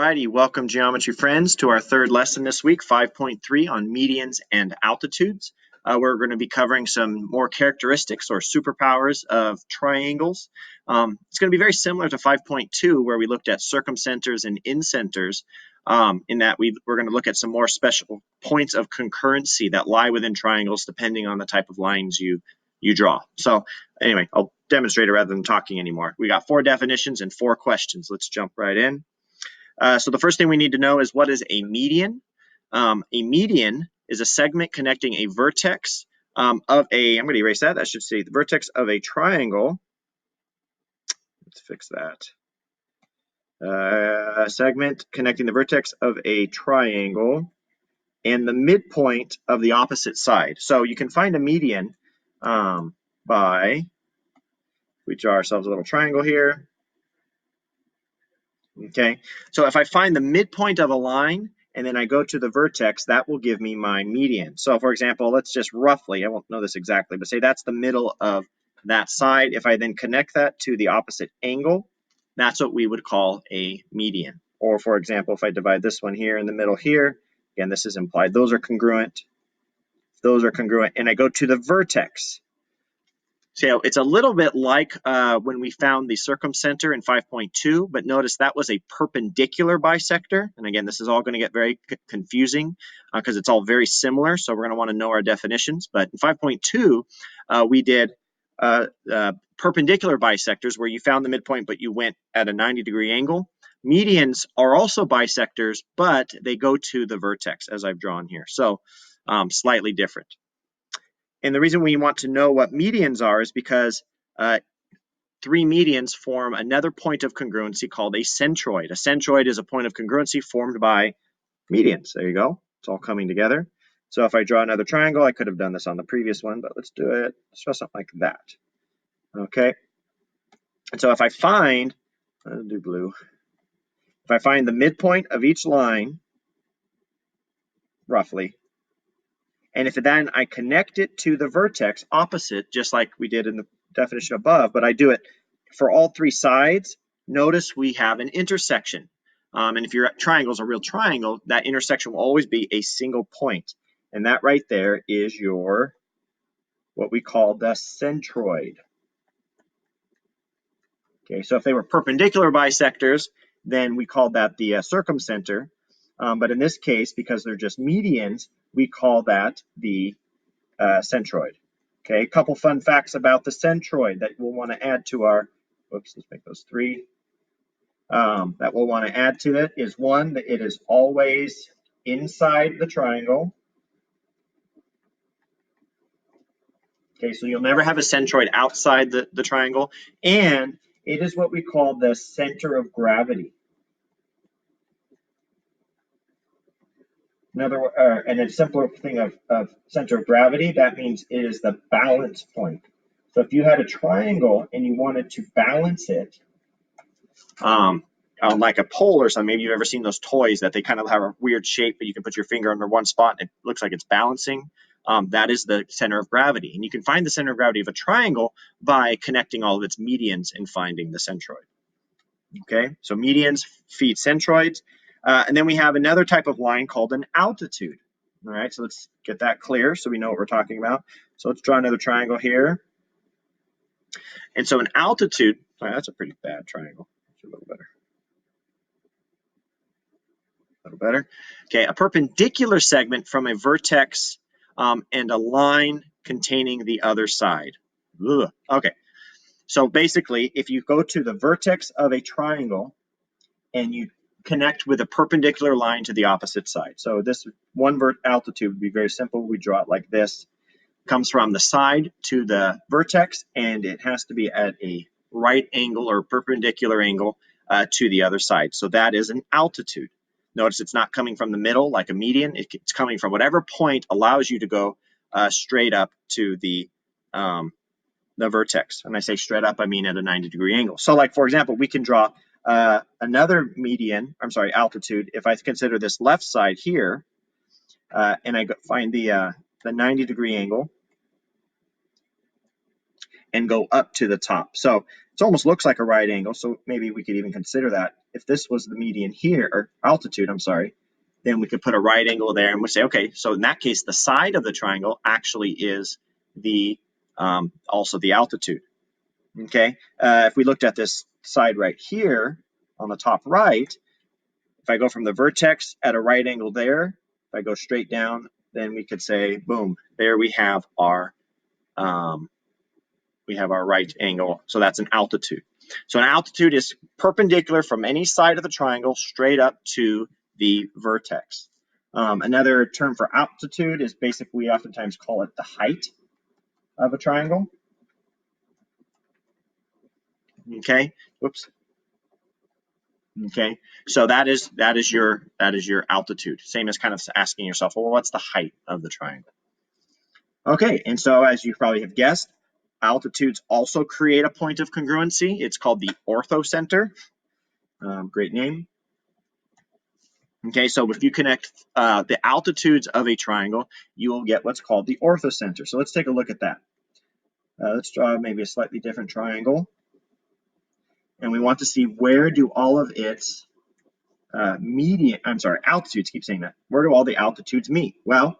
Alrighty, welcome geometry friends to our third lesson this week, 5.3 on medians and altitudes. We're going to be covering some more characteristics or superpowers of triangles. It's going to be very similar to 5.2 where we looked at circumcenters and incenters, in that we're going to look at some more special points of concurrency that lie within triangles depending on the type of lines you draw. So anyway, I'll demonstrate it rather than talking anymore. We got 4 definitions and 4 questions. Let's jump right in. So the first thing we need to know is what is a median? A median is a segment connecting a vertex of a, I'm going to erase that, that should say the vertex of a triangle. Let's fix that. A segment connecting the vertex of a triangle and the midpoint of the opposite side. So you can find a median by, we draw ourselves a little triangle here. Okay, so if I find the midpoint of a line and then I go to the vertex, that will give me my median. So for example, let's just roughly, I won't know this exactly, but say that's the middle of that side. If I then connect that to the opposite angle, that's what we would call a median. Or for example, if I divide this one here in the middle here, again, this is implied, those are congruent, and I go to the vertex. So it's a little bit like when we found the circumcenter in 5.2, but notice that was a perpendicular bisector. And again, this is all going to get very confusing because it's all very similar. So we're going to want to know our definitions. But in 5.2, we did perpendicular bisectors where you found the midpoint, but you went at a 90-degree angle. Medians are also bisectors, but they go to the vertex as I've drawn here. So slightly different. And the reason we want to know what medians are is because 3 medians form another point of congruency called a centroid. A centroid is a point of congruency formed by medians. There you go. It's all coming together. So if I draw another triangle, I could have done this on the previous one, but let's do it. Let's draw something like that. Okay. And so if I find, I'll do blue. If I find the midpoint of each line, roughly, and if then I connect it to the vertex opposite, just like we did in the definition above, but I do it for all 3 sides, notice we have an intersection. And if your triangle is a real triangle, that intersection will always be a single point. And that right there is your, what we call the centroid. Okay, so if they were perpendicular bisectors, then we called that the circumcenter. But in this case, because they're just medians, we call that the centroid. Okay, a couple fun facts about the centroid that we'll want to add to our, whoops, let's make those 3. That we'll want to add to it is 1, that it is always inside the triangle. Okay, so you'll never have a centroid outside the triangle. And it is what we call the center of gravity. And a simpler thing of center of gravity, that means it is the balance point. So if you had a triangle and you wanted to balance it on like a pole or something, maybe you've ever seen those toys that they kind of have a weird shape, but you can put your finger under one spot and it looks like it's balancing. That is the center of gravity. And you can find the center of gravity of a triangle by connecting all of its medians and finding the centroid. Okay, so medians feed centroids. And then we have another type of line called an altitude. All right, so let's get that clear so we know what we're talking about. So let's draw another triangle here. And so an altitude, sorry, that's a pretty bad triangle. It's a little better. A little better. Okay, a perpendicular segment from a vertex and a line containing the other side. Ugh. Okay, so basically, if you go to the vertex of a triangle and you connect with a perpendicular line to the opposite side. So this one altitude would be very simple. We draw it like this. It comes from the side to the vertex, and it has to be at a right angle or perpendicular angle to the other side. So that is an altitude. Notice it's not coming from the middle like a median. It's coming from whatever point allows you to go straight up to the vertex. When I say straight up, I mean at a 90-degree angle. So like, for example, we can draw another altitude. If I consider this left side here, and I find the 90-degree angle and go up to the top. So it almost looks like a right angle, so maybe we could even consider that if this was the median here, or altitude, I'm sorry, then we could put a right angle there and we say, okay, so in that case, the side of the triangle actually is the also the altitude. Okay, if we looked at this side right here on the top right, if I go from the vertex at a right angle there, if I go straight down, then we could say, boom, there we have our right angle. So that's an altitude. So an altitude is perpendicular from any side of the triangle straight up to the vertex. Another term for altitude is basically, we oftentimes call it the height of a triangle. Okay, whoops. Okay, so that is your altitude. Same as kind of asking yourself, well, what's the height of the triangle? Okay, and so as you probably have guessed, altitudes also create a point of congruency. It's called the orthocenter. Great name. Okay, so if you connect the altitudes of a triangle, you will get what's called the orthocenter. So let's take a look at that. Let's draw maybe a slightly different triangle. And we want to see where do all of its altitudes, keep saying that. Where do all the altitudes meet? Well,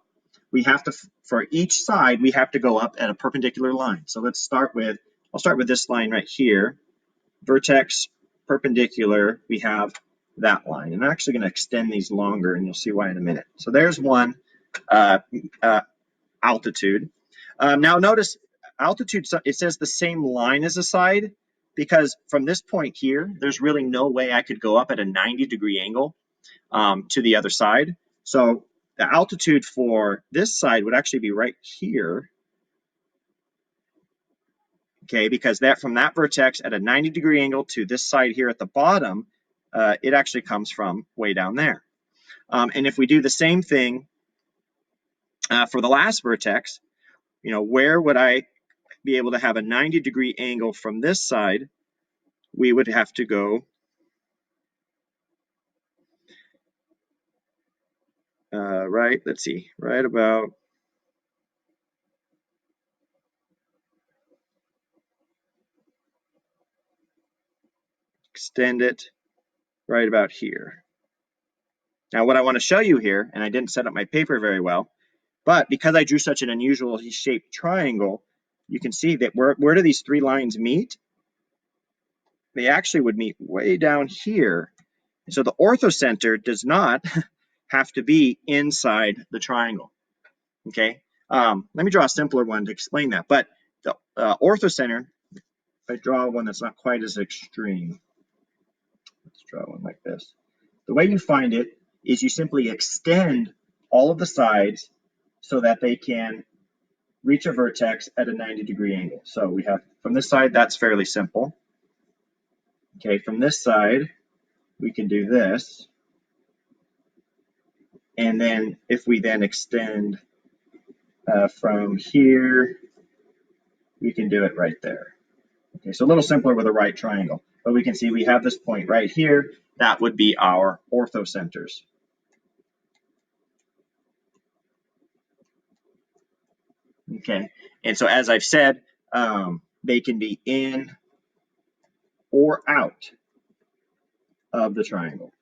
we have to, for each side, we have to go up at a perpendicular line. So let's start with, I'll start with this line right here. Vertex, perpendicular, we have that line. And I'm actually going to extend these longer, and you'll see why in a minute. So there's one altitude. Now notice altitude, it says the same line as the side, because from this point here, there's really no way I could go up at a 90-degree angle to the other side. So the altitude for this side would actually be right here. Okay, because that from that vertex at a 90-degree angle to this side here at the bottom, it actually comes from way down there. And if we do the same thing for the last vertex, where would I be able to have a 90-degree angle from this side? We would have to go right, let's see, right about extend it right about here. Now what I want to show you here, and I didn't set up my paper very well, but because I drew such an unusually shaped triangle, you can see that where do these three lines meet? They actually would meet way down here. So the orthocenter does not have to be inside the triangle. Okay, let me draw a simpler one to explain that. But the orthocenter, if I draw one that's not quite as extreme, let's draw one like this. The way you find it is you simply extend all of the sides so that they can reach a vertex at a 90-degree angle. So we have from this side, that's fairly simple. Okay, from this side, we can do this. And then if we then extend from here, we can do it right there. Okay, so a little simpler with a right triangle, but we can see we have this point right here. That would be our orthocenters. Okay, and so as I've said, they can be in or out of the triangle.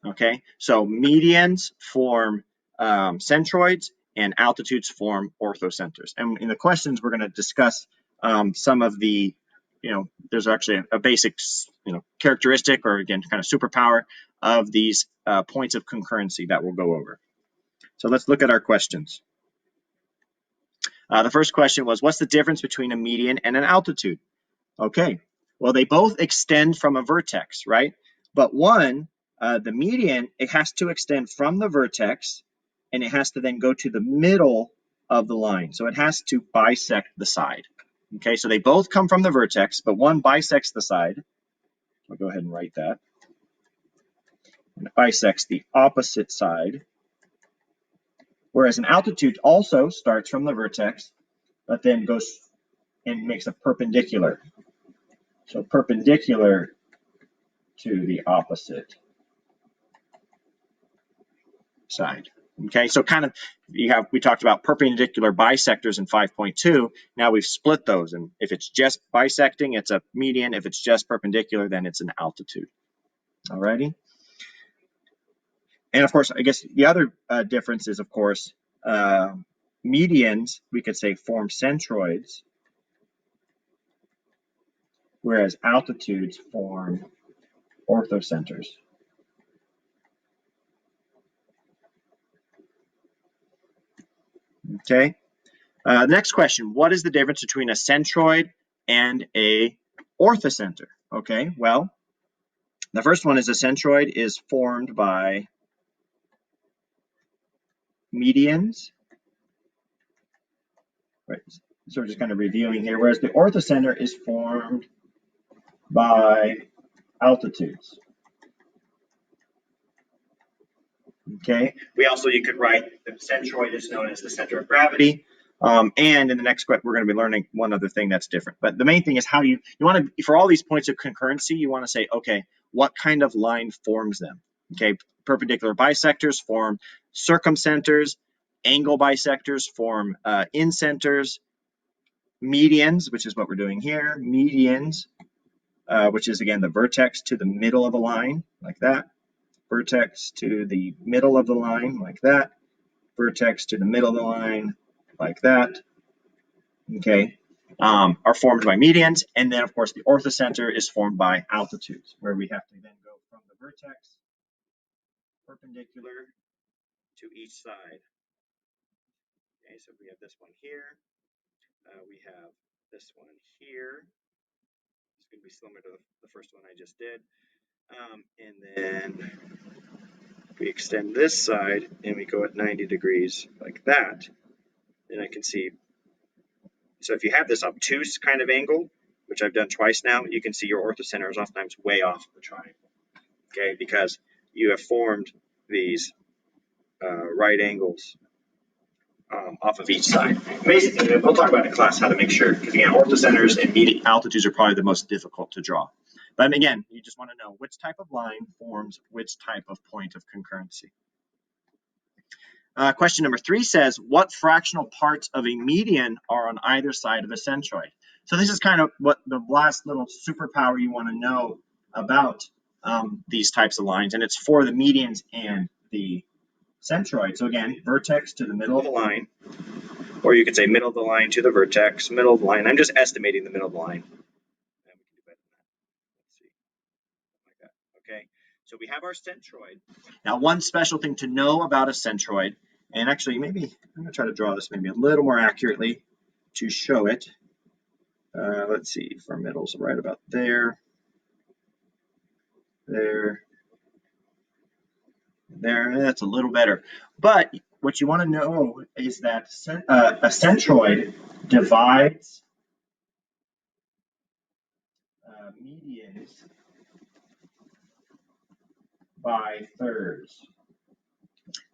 Okay, so medians form centroids and altitudes form orthocenters. And in the questions, we're going to discuss some of the, there's actually a basic, characteristic or again, kind of superpower of these points of concurrency that we'll go over. So let's look at our questions. The first question was, what's the difference between a median and an altitude? Okay, well, they both extend from a vertex, right? But one, the median, it has to extend from the vertex and it has to then go to the middle of the line. So it has to bisect the side. Okay, so they both come from the vertex, but one bisects the side. I'll go ahead and write that. And it bisects the opposite side. Whereas an altitude also starts from the vertex, but then goes and makes a perpendicular. So perpendicular to the opposite side. Okay, so kind of we talked about perpendicular bisectors in 5.2. Now we've split those, and if it's just bisecting, it's a median. If it's just perpendicular, then it's an altitude. Alrighty. And of course, I guess the other difference is, of course, medians, we could say, form centroids, whereas altitudes form orthocenters. Okay. The next question, what is the difference between a centroid and a orthocenter? Okay, well, the first one is a centroid is formed by medians. Right. So we're just kind of reviewing here, whereas the orthocenter is formed by altitudes. Okay. We also, you could write the centroid is known as the center of gravity. And in the next question, we're going to be learning one other thing that's different. But the main thing is how you want to, for all these points of concurrency, you want to say, okay, what kind of line forms them? Okay, perpendicular bisectors form circumcenters, angle bisectors form incenters, medians, which is what we're doing here, medians, which is again the vertex to the middle of a line, like that, vertex to the middle of the line, like that, vertex to the middle of the line, like that, okay, are formed by medians. And then, of course, the orthocenter is formed by altitudes, where we have to then go from the vertex perpendicular to each side. Okay, so we have this one here. We have this one here. It's going to be similar to the first one I just did. And then we extend this side and we go at 90 degrees like that. And I can see, so if you have this obtuse kind of angle, which I've done twice now, you can see your orthocenter is oftentimes way off the triangle, okay, because you have formed these right angles off of each side. Basically, we'll talk about in class how to make sure, because again, orthocenters and median altitudes are probably the most difficult to draw. But again, you just want to know which type of line forms which type of point of concurrency. Question number 3 says, what fractional parts of a median are on either side of a centroid? So this is kind of what the last little superpower you want to know about these types of lines, and it's for the medians and the centroid. So again, vertex to the middle of the line, or you could say middle of the line to the vertex, middle of the line. I'm just estimating the middle of the line. Let's see, like that. Okay, so we have our centroid. Now, one special thing to know about a centroid, and actually maybe I'm going to try to draw this maybe a little more accurately to show it. Let's see, if our middle's right about there, there, there, that's a little better. But what you want to know is that a centroid divides medians by thirds.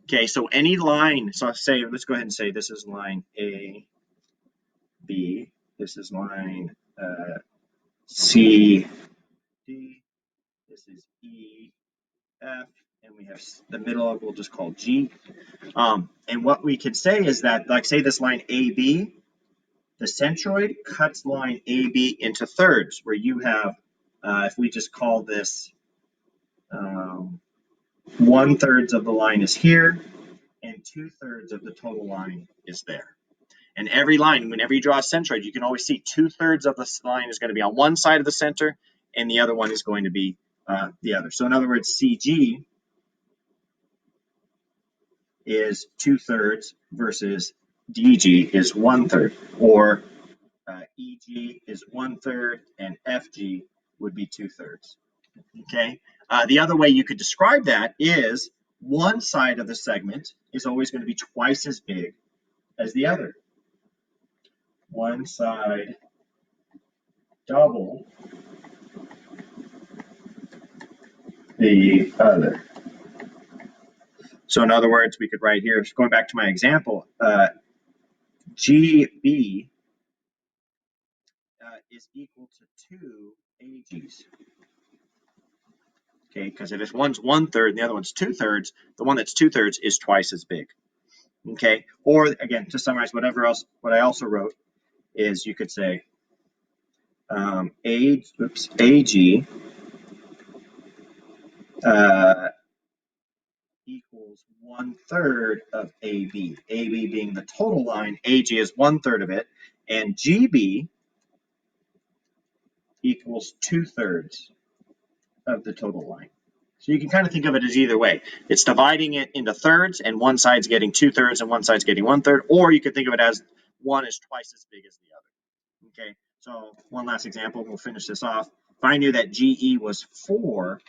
Okay, so any line, so say, let's go ahead and say this is line A, B, this is line C, D, this is E, F, and we have the middle we'll just call G. And what we could say is that, like say this line AB, the centroid cuts line AB into thirds, where you have, if we just call this 1/3 of the line is here, and 2/3 of the total line is there. And every line, whenever you draw a centroid, you can always see 2/3 of the line is going to be on one side of the center, and the other one is going to be the other. So in other words, CG is 2/3 versus DG is 1/3, or EG is 1/3, and FG would be 2/3. Okay. The other way you could describe that is one side of the segment is always going to be twice as big as the other. One side double the other. So in other words, we could write here, going back to my example, GB is equal to 2 AGs. Okay, because if one's 1/3 and the other one's 2/3, the one that's 2/3 is twice as big. Okay, or again, to summarize what I also wrote is you could say AG equals 1/3 of AB. AB being the total line, AG is 1/3 of it, and GB equals 2/3 of the total line. So you can kind of think of it as either way. It's dividing it into thirds, and one side's getting 2/3 and one side's getting 1/3, or you could think of it as one is twice as big as the other. Okay, so one last example, we'll finish this off. If I knew that GE was 4,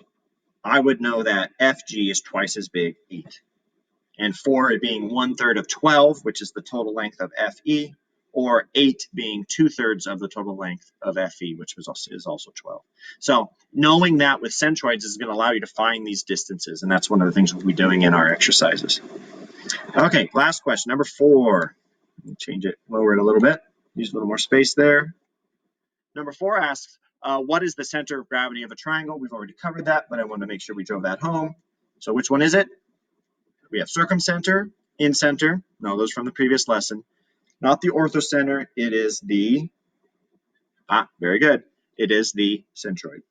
I would know that FG is twice as big, 8. And 4 being 1/3 of 12, which is the total length of FE, or 8 being 2/3 of the total length of FE, which is also 12. So knowing that with centroids is going to allow you to find these distances, and that's one of the things we'll be doing in our exercises. Okay, last question, number 4. Let me change it, lower it a little bit, use a little more space there. Number 4 asks, what is the center of gravity of a triangle? We've already covered that, but I wanted to make sure we drove that home. So which one is it? We have circumcenter, incenter. No, those from the previous lesson. Not the orthocenter. It is the, very good. It is the centroid.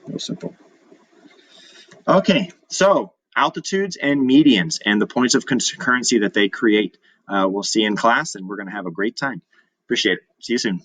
Real simple. Okay, so altitudes and medians and the points of concurrency that they create, we'll see in class, and we're going to have a great time. Appreciate it. See you soon.